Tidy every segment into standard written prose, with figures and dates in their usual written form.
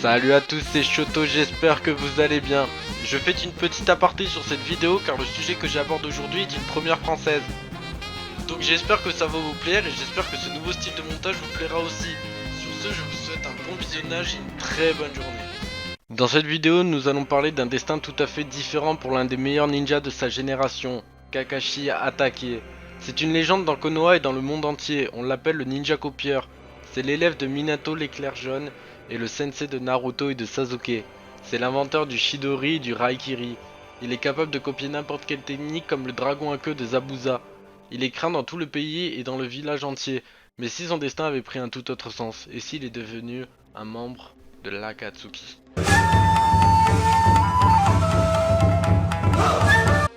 Salut à tous, c'est Shoto, j'espère que vous allez bien. Je fais une petite aparté sur cette vidéo car le sujet que j'aborde aujourd'hui est une première française. Donc j'espère que ça va vous plaire et j'espère que ce nouveau style de montage vous plaira aussi. Sur ce, je vous souhaite un bon visionnage et une très bonne journée. Dans cette vidéo, nous allons parler d'un destin tout à fait différent pour l'un des meilleurs ninjas de sa génération, Kakashi Hatake. C'est une légende dans Konoha et dans le monde entier, on l'appelle le ninja copieur. C'est l'élève de Minato l'éclair jaune et le sensei de Naruto et de Sasuke. C'est l'inventeur du Chidori et du Raikiri. Il est capable de copier n'importe quelle technique comme le dragon à queue de Zabuza. Il est craint dans tout le pays et dans le village entier. Mais si son destin avait pris un tout autre sens, et s'il est devenu un membre de l'Akatsuki.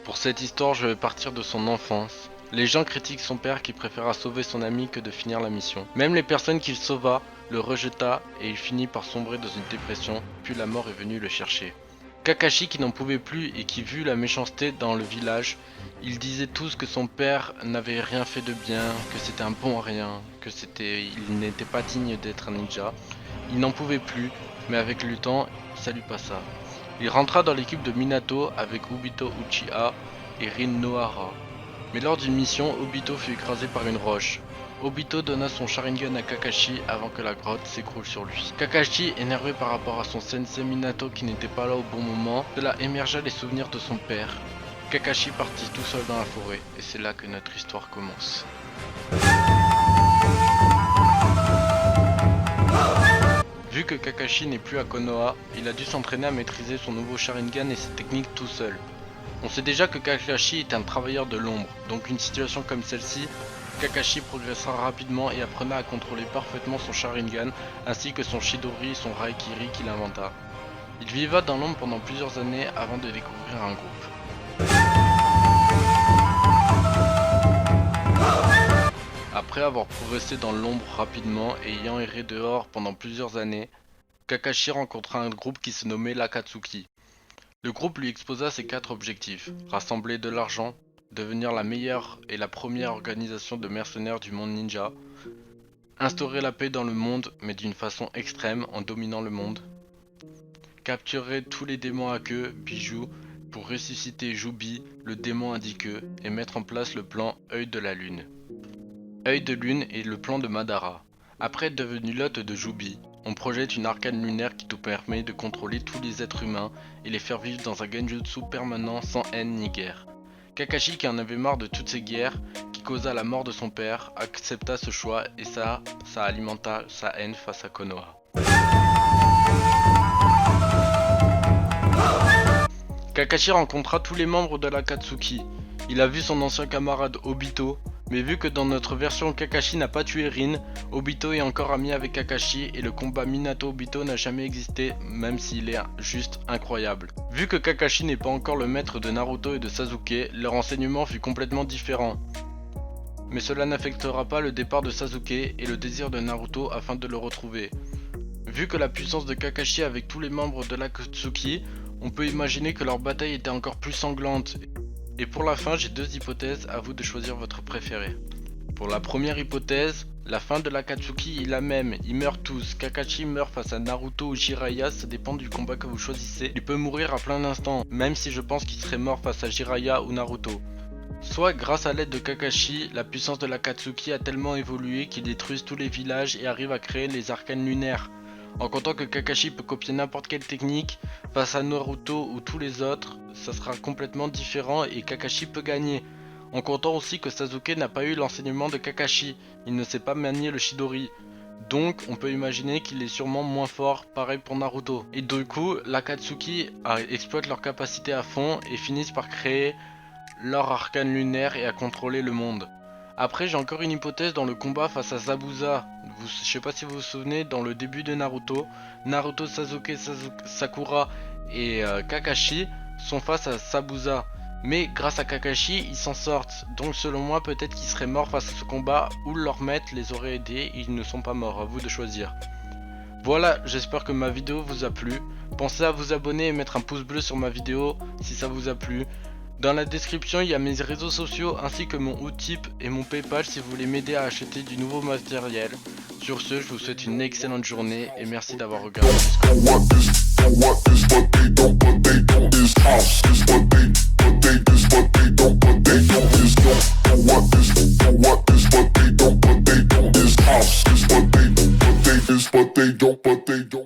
Pour cette histoire, je vais partir de son enfance. Les gens critiquent son père qui préféra sauver son ami que de finir la mission. Même les personnes qu'il sauva le rejeta et il finit par sombrer dans une dépression, puis la mort est venue le chercher. Kakashi qui n'en pouvait plus et qui vit la méchanceté dans le village, ils disaient tous que son père n'avait rien fait de bien, que c'était un bon à rien, il n'était pas digne d'être un ninja. Il n'en pouvait plus, mais avec le temps, ça lui passa. Il rentra dans l'équipe de Minato avec Obito Uchiha et Rin Nohara. Mais lors d'une mission, Obito fut écrasé par une roche. Obito donna son Sharingan à Kakashi avant que la grotte s'écroule sur lui. Kakashi, énervé par rapport à son sensei Minato qui n'était pas là au bon moment, cela émergea les souvenirs de son père. Kakashi partit tout seul dans la forêt, et c'est là que notre histoire commence. Vu que Kakashi n'est plus à Konoha, il a dû s'entraîner à maîtriser son nouveau Sharingan et ses techniques tout seul. On sait déjà que Kakashi est un travailleur de l'ombre, donc une situation comme celle-ci, Kakashi progressa rapidement et apprenait à contrôler parfaitement son Sharingan ainsi que son Chidori et son Raikiri qu'il inventa. Il vivra dans l'ombre pendant plusieurs années avant de découvrir un groupe. Après avoir progressé dans l'ombre rapidement et ayant erré dehors pendant plusieurs années, Kakashi rencontra un groupe qui se nommait l'Akatsuki. Le groupe lui exposa ses 4 objectifs: rassembler de l'argent, devenir la meilleure et la première organisation de mercenaires du monde ninja, instaurer la paix dans le monde mais d'une façon extrême en dominant le monde, capturer tous les démons à queue, bijoux, pour ressusciter Jubi, le démon à 10 queues, et mettre en place le plan Œil de la Lune. Œil de Lune est le plan de Madara. Après être devenu l'hôte de Jubi, on projette une arcane lunaire qui te permet de contrôler tous les êtres humains et les faire vivre dans un genjutsu permanent sans haine ni guerre. Kakashi, qui en avait marre de toutes ces guerres qui causa la mort de son père, accepta ce choix et ça alimenta sa haine face à Konoha. Kakashi rencontra tous les membres de l'Akatsuki. Il a vu son ancien camarade Obito, mais vu que dans notre version Kakashi n'a pas tué Rin, Obito est encore ami avec Kakashi et le combat Minato-Obito n'a jamais existé, même s'il est juste incroyable. Vu que Kakashi n'est pas encore le maître de Naruto et de Sasuke, leur enseignement fut complètement différent. Mais cela n'affectera pas le départ de Sasuke et le désir de Naruto afin de le retrouver. Vu que la puissance de Kakashi avec tous les membres de l'Akatsuki, on peut imaginer que leur bataille était encore plus sanglante. Et pour la fin, j'ai 2 hypothèses, à vous de choisir votre préféré. Pour la première hypothèse, la fin de l'Akatsuki est la même, ils meurent tous. Kakashi meurt face à Naruto ou Jiraiya, ça dépend du combat que vous choisissez. Il peut mourir à plein d'instants, même si je pense qu'il serait mort face à Jiraiya ou Naruto. Soit grâce à l'aide de Kakashi, la puissance de l'Akatsuki a tellement évolué qu'ils détruisent tous les villages et arrivent à créer les arcanes lunaires. En comptant que Kakashi peut copier n'importe quelle technique, face à Naruto ou tous les autres, ça sera complètement différent et Kakashi peut gagner. En comptant aussi que Sasuke n'a pas eu l'enseignement de Kakashi, il ne sait pas manier le Chidori. Donc on peut imaginer qu'il est sûrement moins fort, pareil pour Naruto. Et du coup, l'Akatsuki exploite leur capacité à fond et finissent par créer leur arcane lunaire et à contrôler le monde. Après, j'ai encore une hypothèse dans le combat face à Zabuza. Je sais pas si vous vous souvenez, dans le début de Naruto, Sasuke, Sakura et Kakashi sont face à Zabuza. Mais grâce à Kakashi, ils s'en sortent. Donc selon moi, peut-être qu'ils seraient morts face à ce combat ou leur maître les aurait aidés. Ils ne sont pas morts, à vous de choisir. Voilà, j'espère que ma vidéo vous a plu. Pensez à vous abonner et mettre un pouce bleu sur ma vidéo si ça vous a plu. Dans la description, il y a mes réseaux sociaux ainsi que mon Utip et mon Paypal si vous voulez m'aider à acheter du nouveau matériel. Sur ce, je vous souhaite une excellente journée et merci d'avoir regardé jusqu'au bout. What is what they don't, what they don't is house. Is what they don't, what they don't.